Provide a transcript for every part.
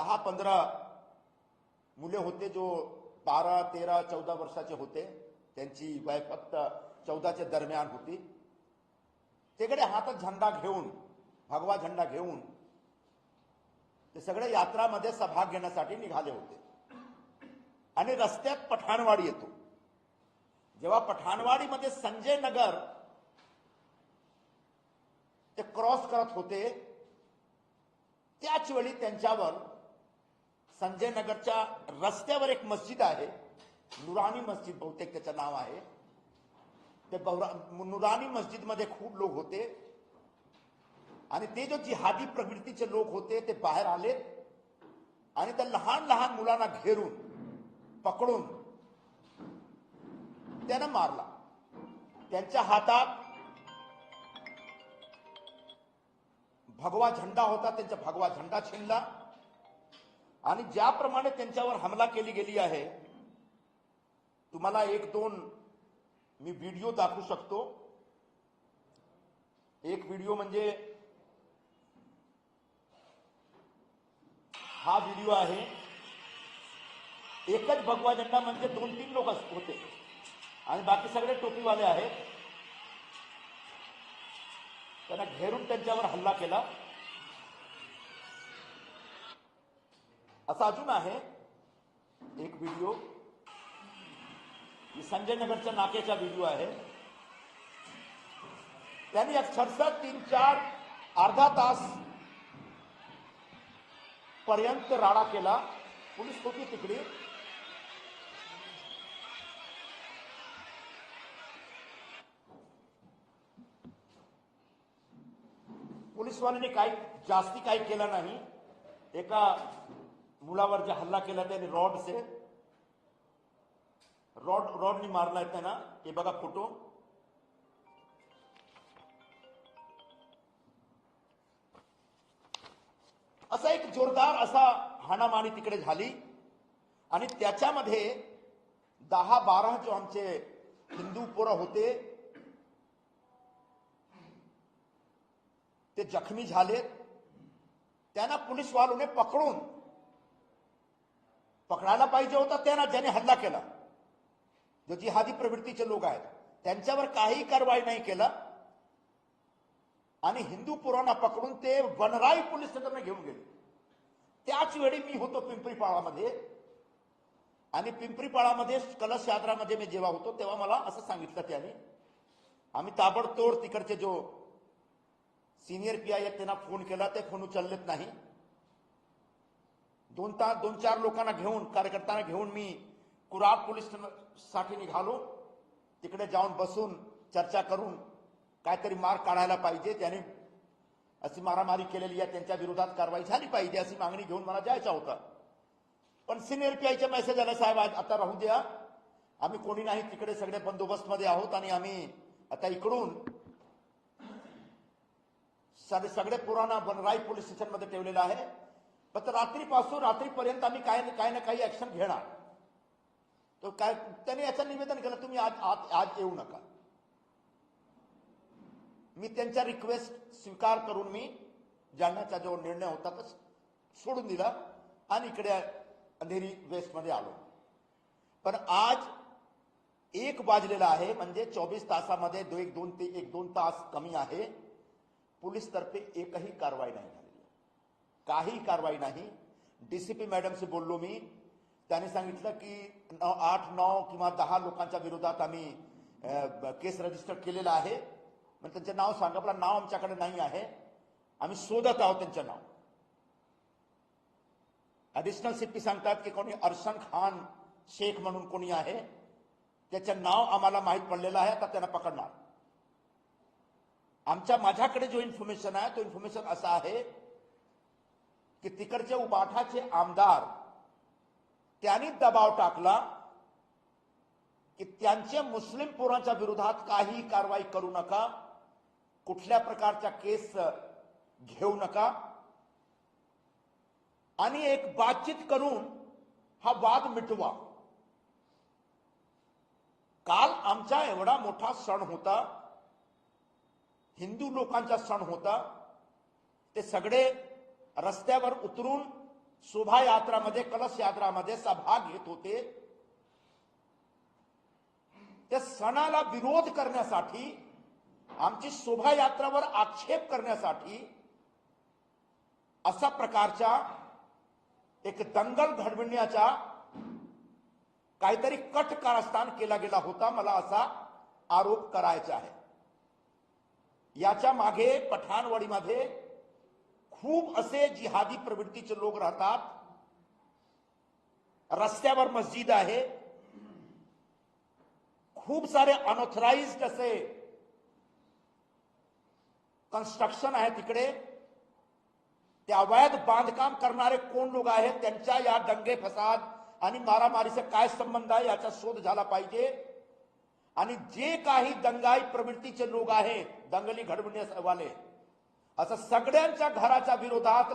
10-15 मुले होते जो 12, 13, 14 वर्षाचे होते. त्यांची वय फक्त 14च्या दरम्यान होती. तिकडे हातात झेंडा घेऊन, भगवा झेंडा घेऊन ते सगळे यात्रामध्ये सहभाग घेण्यासाठी निघाले होते. आणि रस्त्यात पठाणवाडी येतो. जेव्हा पठाणवाडीमध्ये संजय नगर ते क्रॉस करत होते, त्याच वेळी त्यांच्यावर संजय नगरच्या रस्त्यावर एक मस्जिद आहे, नुरानी मस्जिद बहुतेक त्याचं नाव आहे. ते नुरानी मस्जिदमध्ये खूप लोक होते आणि ते जो जिहादी प्रवृत्तीचे लोक होते ते बाहेर आले आणि त्या लहान लहान मुलांना घेरून पकडून त्यानं मारला. त्यांच्या हातात भगवा झेंडा होता, त्यांचा भगवा झेंडा छिनला आणि ज्याप्रमाणे त्यांच्यावर हमला केली गेली आहे, तुम्हाला 1-2 मी व्हिडिओ दाखवू शकतो. एक व्हिडिओ म्हणजे हा व्हिडिओ आहे. एकच भगवा झेंडा म्हणजे 2-3 लोक होते आणि बाकी सगळे टोपीवाले आहेत. त्यांना घेरून त्यांच्यावर हल्ला केला. असा अजून आहे एक व्हिडिओ, संजय नगरच्या नाक्याचा व्हिडिओ आहे. त्यांनी अक्षरशः 3-4 अर्धा तास पर्यंत राडा केला. पोलीस होती तिकडे. पोलीसवाल्यांनी काही जास्ती काही केलं नाही. एका मुलावर जे हल्ला केला त्याने रॉडनी मारलाय त्यांना. हे बघा फोटो. असा एक जोरदार असा हाणामारी तिकडे झाली आणि त्याच्यामध्ये 10-12 जो आमचे हिंदू पोरं होते ते जखमी झाले. त्यांना पोलीसवालोने पकडायला पाहिजे होता. त्यांना ज्याने हल्ला केला, जो जिहादी प्रवृत्तीचे लोक आहेत, त्यांच्यावर काही कारवाई नाही केला आणि हिंदू पोरांना पकडून ते वनराई पोलीस स्टेशनला घेऊन गेले. त्याच वेळी मी होतो पिंपरीपाळामध्ये आणि पिंपरीपाळामध्ये कलश यात्रामध्ये मी जेव्हा होतो तेव्हा मला असं सांगितलं त्याने. आम्ही ताबडतोब तिकडचे जो सिनियर पी आहेत त्यांना फोन केला. ते फोन उचललेत नाही. 2-4 लोकांना घेऊन, कार्यकर्त्यांना घेऊन मी कुराड पोलीस साठी निघालो. तिकडे जाऊन बसून चर्चा करून काहीतरी मार्ग काढायला पाहिजे. त्याने अशी मारामारी केलेली आहे, त्यांच्या विरोधात कारवाई झाली पाहिजे अशी मागणी घेऊन मला जायचा होता. पण सिनियर पीआयचा मेसेज आला, साहेब आज आता राहू द्या, आम्ही कोणी नाही तिकडे सगळे बंदोबस्तमध्ये आहोत आणि आम्ही आता इकडून सगळे पुराणा वनराई पोलीस स्टेशनमध्ये ठेवलेला आहे. फक्त रात्रीपर्यंत आम्ही काही ना काही ऍक्शन घेणार. तो काय त्याने याचं निवेदन केलं, तुम्ही आज येऊ नका. मी त्यांचा रिक्वेस्ट स्वीकार करून मी जाण्याचा जो निर्णय होता तो सोडून दिला आणि इकडे अंधेरी वेस्टमध्ये आलो. पण आज 1 वाजलेला आहे, म्हणजे 24 तासामध्ये 1-2 तास कमी आहे. पोलीस तर्फे एकही कारवाई नाही झालेली, काही कारवाई नाही. डीसीपी मॅडमशी बोललो मी. त्याने सांगितलं की 8-9 किंवा 10 लोकांच्या विरोधात आम्ही केस रजिस्टर केलेला आहे. पण त्यांचं नाव सांगा. आपलं नाव आमच्याकडे नाही आहे, आम्ही शोधत आहोत त्यांचं नाव. ऍडिशनल सीपी सांगतात की कोणी अरशन खान शेख म्हणून कोणी आहे, त्याचं नाव आम्हाला माहीत पडलेलं आहे, आता त्यांना पकडणार. माझ्याकडे जो इन्फॉर्मेशन आहे तो इन्फॉर्मेशन असा आहे की तिकडचे उबाठाचे आमदार त्यांनी दबाव टाकला की त्यांच्या मुस्लिम पोरांच्या विरोधात काही कारवाई करू नका, कुठल्या प्रकारच्या केस घेऊ नका आणि एक बातचीत करून हा वाद मिटवा. काल आमचा एवढा मोठा सण होता, हिंदू लोकांचा सण होता. ते सगळे रस्त्यावर उतरून शोभायात्रामध्ये, कलश यात्रामध्ये सहभाग घेत होते, त्या सणाला विरोध करण्यासाठी, आमची शोभायात्रावर आक्षेप करण्यासाठी अशा प्रकारच्या एक दंगल घडविण्याचा काहीतरी कट कारस्थान केला गेला होता, मला असा आरोप करायचा आहे. याच्या मागे पठाणवाडीमध्ये खूप असे जिहादी प्रवृत्तीचे लोक राहतात. रस्त्यावर मस्जिद आहे, खूप सारे अनऑथराइज्ड असे कन्स्ट्रक्शन आहे तिकडे. ते अवैध बांधकाम करणारे कोण लोक आहेत, त्यांच्या या दंगे फसाद आणि मारामारीचा काय संबंध आहे याचा शोध झाला पाहिजे. आणि जे काही दंगाई प्रवृत्तीचे लोक आहेत, दंगली घडवण्यावाले, असं सगळ्यांच्या घराच्या विरोधात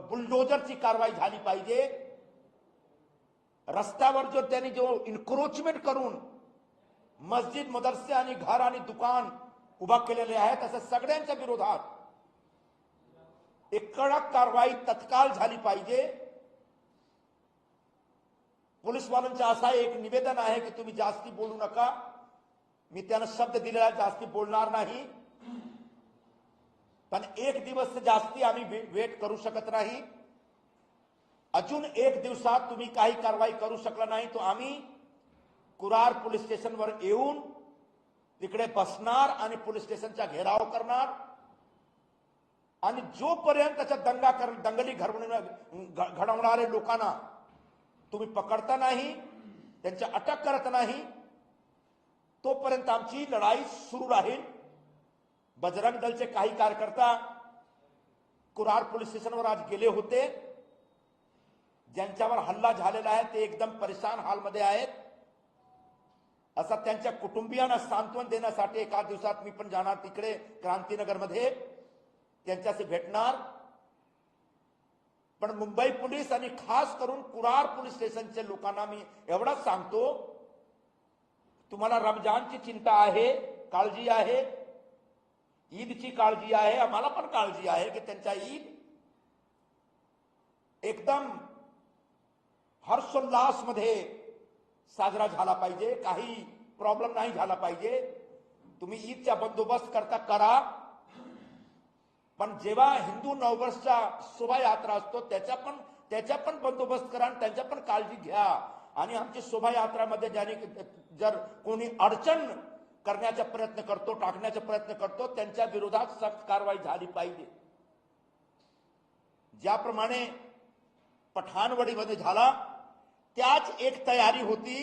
बुलडोजरची कारवाई झाली पाहिजे. रस्त्यावर जो त्यांनी जो इन्क्रोचमेंट करून मस्जिद, मदरसे आणि घर आणि दुकान उभा केलेले आहेत, असं सगळ्यांच्या विरोधात एक कडक कारवाई तत्काळ झाली पाहिजे. पोलीसवाल्यांचं असा एक निवेदन आहे की तुम्ही जास्ती बोलू नका. मी त्यांना शब्द दिलेला जास्ती बोलणार नाही, पण एक दिवस जास्ती आम्ही वेट करू शकत नाही. अजून एक दिवसात तुम्ही काही कारवाई करू शकला नाही तो आम्ही कुरार पोलीस स्टेशनवर येऊन तिकडे बसणार आणि पोलीस स्टेशनचा घेराव करणार. आणि जोपर्यंत त्याच्या दंगली घडवणारे लोकांना तुम्ही पकडता नाही, त्यांच्या अटक करत नाही, तोपर्यंत आमची लढाई सुरू राहील. बजरंग दलचे काही कार्यकर्ता कुरार पोलीस स्टेशनवर आज गेले होते. ज्यांच्यावर हल्ला झालेला आहे ते एकदम परेशान हालमध्ये आहेत. असा त्यांच्या कुटुंबियांना सांत्वन देण्यासाठी एका दिवसात मी पण जाणार तिकडे क्रांतीनगरमध्ये, त्यांच्याशी भेटणार. पण मुंबई पोलीस आणि खास करून कुरार पोलीस स्टेशनच्या लोकांना मी एवढाच सांगतो, तुम्हाला रमजानची चिंता आहे, काळजी आहे, ईदची काळजी आहे, आम्हाला पण काळजी आहे की त्यांचा ईद एकदम हर्षोल्लासमध्ये साजरा झाला पाहिजे, काही प्रॉब्लेम नाही झाला पाहिजे. तुम्ही ईदचा बंदोबस्त करता करा, पण जेव्हा हिंदू नववर्षाचा शोभायात्रा असतो त्याच्या पण बंदोबस्त करा आणि त्यांच्या पण काळजी घ्या. आणि आमची शोभायात्रामध्ये जर कोणी अडचण करण्याचा प्रयत्न करतो, टाकण्याचा प्रयत्न करतो, त्यांच्या विरोधात सक्त कारवाई झाली पाहिजे. ज्याप्रमाणे पठाणवाडीमध्ये झाला त्याच एक तयारी होती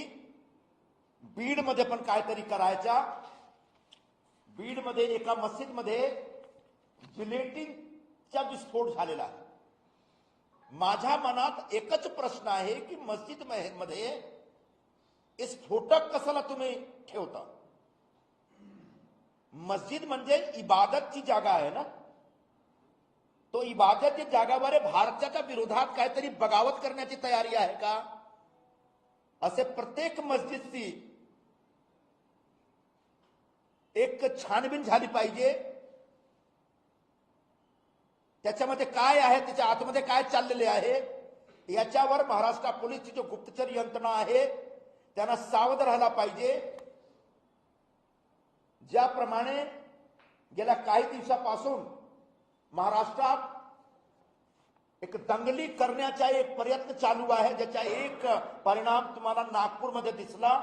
बीडमध्ये पण काहीतरी करायचा. बीडमध्ये एका मस्जिदमध्ये जिलेटिनचा विस्फोट झालेला आहे. माझ्या मनात एकच प्रश्न आहे की मस्जिद मध्ये स्फोटक कशाला तुम्ही ठेवता? मस्जिद म्हणजे इबादतची जागा आहे ना. तो इबादतच्या जागावर भारताच्या विरोधात काहीतरी बगावत करण्याची तयारी आहे का? असे प्रत्येक मस्जिदची एक छानबीन झाली पाहिजे. त्याच्यामध्ये काय आहे, त्याच्या आतमध्ये काय चाललेले आहे, याच्यावर महाराष्ट्र पोलीसची जो गुप्तचर यंत्रणा आहे त्यांना सावध राहायला पाहिजे. ज्याप्रमाणे गेल्या काही दिवसापासून महाराष्ट्रात एक दंगली करण्याचा एक प्रयत्न चालू आहे, ज्याचा एक परिणाम तुम्हाला नागपूरमध्ये दिसला.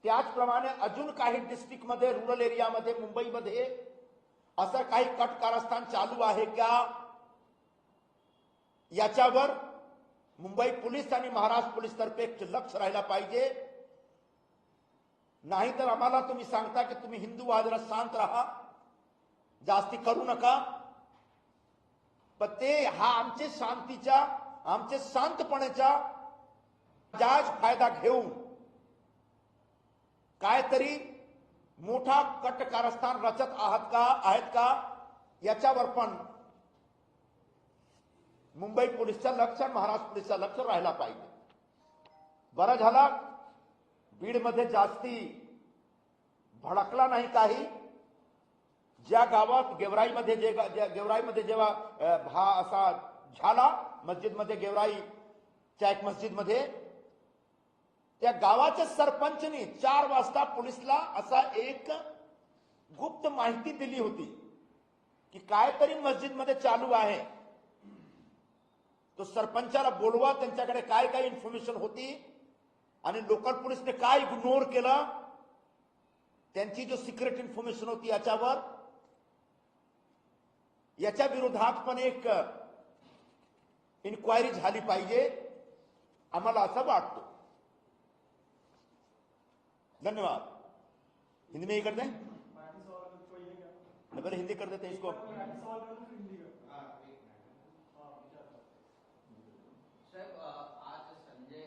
त्याचप्रमाणे अजून काही डिस्ट्रिक्टमध्ये, रुरल एरियामध्ये, मुंबईमध्ये असं काही कट कारस्थान चालू आहे का? याच्यावर मुंबई पोलीस आणि महाराष्ट्र पोलीस तर्फे लक्ष राहायला पाहिजे. नाहीतर आम्हाला तुम्ही सांगता की तुम्ही हिंदू आहात, शांत राहा, जास्ती करू नका. पण ते हा आमचे शांतीचा, आमचे शांतपणाचा जायज फायदा घेऊन काहीतरी मोठा कट कारस्थान रचत आहेत का याच्यावर पण मुंबई पोलीसचं लक्ष, महाराष्ट्र पोलीसचं लक्ष राहायला पाहिजे. बरं झाला बीडमध्ये जास्ती भडकला नाही काही. ज्या गावात गेवराईमध्ये जेव्हा हा असा झाला मस्जिदमध्ये, गेवराईच्या एक मस्जिदमध्ये त्या गावाच्या सरपंचनी 4 वाजता पोलिसला असा एक गुप्त माहिती दिली होती की काहीतरी मस्जिदमध्ये चालू आहे. तो सरपंचाला बोलवा, त्यांच्याकडे काय काय इन्फॉर्मेशन होती आणि लोकल पोलिसने काय इग्नोर केलं, त्यांची जो सिक्रेट इन्फॉर्मेशन होती याच्या विरोधात पण एक इन्क्वायरी झाली पाहिजे, आम्हाला असं वाटतं. धन्यवाद. हिंदी में ही कर दें? पहले हिंदी कर देते हैं इसको. साहेब, आज संजय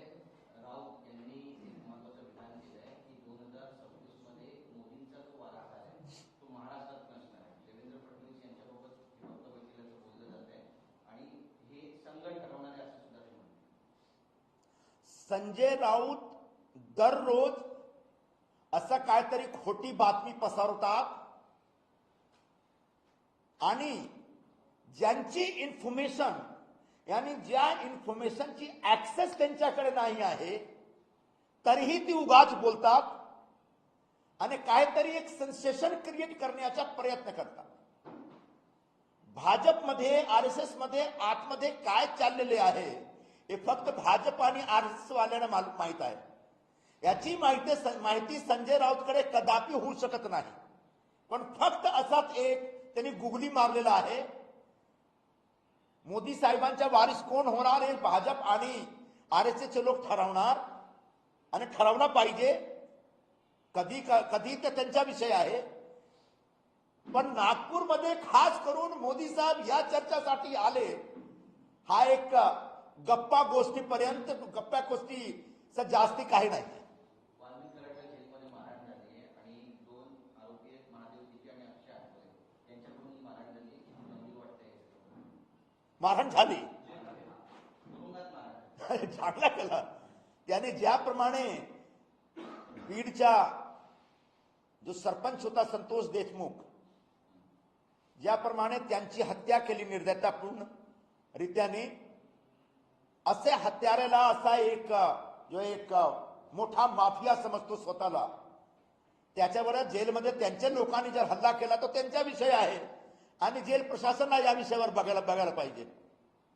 राऊत यांनी एक महत्वाचं विधान केलं आहे की 2026 मध्ये मोदींचा जो वारसा आहे तो महाराष्ट्रात नसणार आहे. देवेंद्र फडणवीस यांच्याबाबत वक्तव्य केल्याचं बोललं जात आहे आणि हे संघ ठरवणार आहे असं सुद्धा ते म्हणतात. संजय राऊत दररोज असं काहीतरी खोटी बातमी पसरवतात आणि ज्यांची इन्फॉर्मेशन, यानी ज्या इन्फॉर्मेशनची ऍक्सेस त्यांच्याकडे नाही आहे तरीही ती उगाच बोलतात आणि काहीतरी एक सेन्सेशन क्रिएट करण्याचा प्रयत्न करतात. भाजपमध्ये, आरएसएस मध्ये आतमध्ये काय चाललेले आहे हे फक्त भाजप आणि आरएसएस वाल्यांना माहित आहे. याची माहिती संजय राऊतकडे कदापि होऊ शकत नाही. पण फक्त असाच एक त्यांनी गुगली मारलेला आहे. मोदी साहेबांच्या वारिस कोण होणार हे भाजप आणि आरएसएसचे लोक ठरवणार आणि ठरवलं पाहिजे. कधी ते त्यांचा विषय आहे. पण नागपूरमध्ये खास करून मोदी साहेब या चर्चासाठी आले, हा एक गप्पा गोष्टीपर्यंत, गप्पा गोष्टी जास्ती काही नाही. मारहाण झाली, चांगला केला त्याने. ज्याप्रमाणे बीडचा जो सरपंच होता संतोष देशमुख, ज्याप्रमाणे त्यांची हत्या केली निर्दयतापूर्ण रीत्याने, असे हत्यारेला असा एक मोठा माफिया समजतो स्वतःला, त्याच्यावर जेलमध्ये त्यांच्या लोकांनी जर हल्ला केला तो त्यांचा विषय आहे आणि जेल प्रशासनाला या विषयावर बघायला पाहिजे.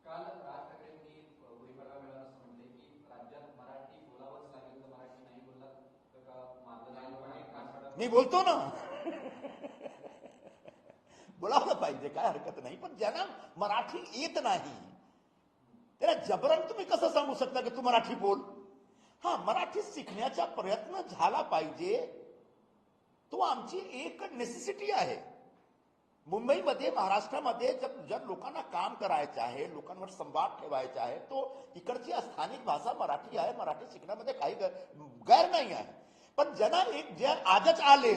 काल राज ठाकरेंनी गुढीपाडवा मेळाव्यात म्हटले की राज्यात मराठी बोलावंच लागेल, तर मराठी नाही बोलला तर मारलं जाईल. मी बोलतो ना, बोलावलं पाहिजे, काय हरकत नाही. पण ज्यांना मराठी येत नाही त्याला जबरन तुम्ही कसं सांगू शकता की तू मराठी बोल? हा, मराठी शिकण्याचा प्रयत्न झाला पाहिजे, तो आमची एक नेसेसिटी आहे. मुंबईमध्ये, महाराष्ट्रामध्ये जर लोकांना काम करायचं आहे, लोकांवर संवाद ठेवायचा आहे, तो इकडची स्थानिक भाषा मराठी आहे. मराठी शिकण्यामध्ये काही गैर नाही आहे. पण ज्यांना जे आजच आले,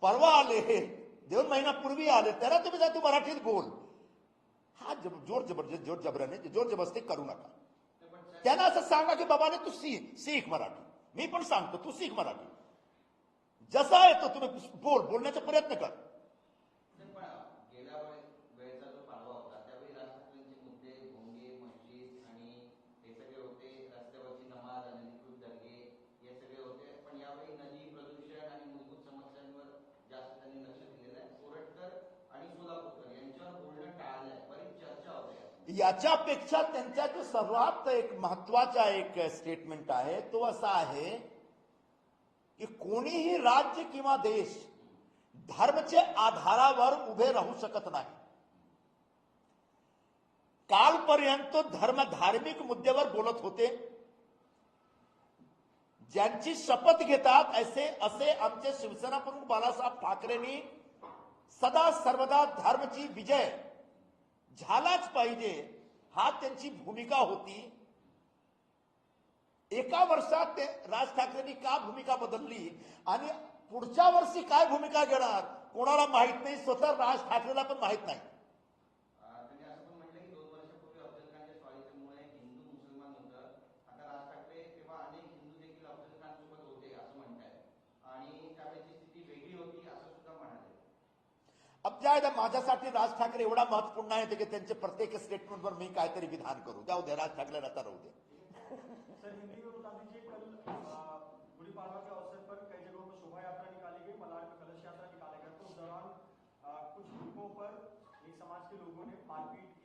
परवा आले, 2 महिन्यापूर्वी आले, त्याला तुम्ही तू मराठीत बोल, हा जोर जबरदस्ती करू नका. त्यांना असं सांगा की बाबाने तू सीख मराठी. मी पण सांगतो तू सीख मराठी, जसा आहे तो तुम्ही बोलण्याचा प्रयत्न कर. याच्यापेक्षा त्यांच्या जो सर्वात एक महत्वाचा एक स्टेटमेंट आहे तो असा आहे की कोणीही राज्य किंवा देश धर्मच्या आधारावर उभे राहू शकत नाही. कालपर्यंत धार्मिक मुद्द्यावर बोलत होते. ज्यांची शपथ घेतात असे आमचे शिवसेना प्रमुख बाळासाहेब ठाकरेंनी सदा सर्वदा धर्मची विजय झालाच पाहिजे, हा त्यांची भूमिका होती. एका वर्षात राज ठाकरेंनी का भूमिका बदलली आणि पुढच्या वर्षी काय भूमिका घेणार कोणाला माहित नाही, स्वतः राज ठाकरेला पण माहित नाही. अब आता माझ्यासाठी राज ठाकरे एवढा महत्वपूर्ण आहे की त्यांचे प्रत्येक स्टेटमेंटवर मी काहीतरी विधान करू जाऊ दे, राज ठाकरे आता राहू दे. सर, हिंदी में बता दीजिए, कल गुड़ी पड़वा के अवसर पर कई जगहों पर शोभा यात्रा निकाली गई, मलाड में कलश यात्रा निकाला गया, तो उस दौरान कुछ ग्रुपों पर एक समाज के लोगों ने मारपीट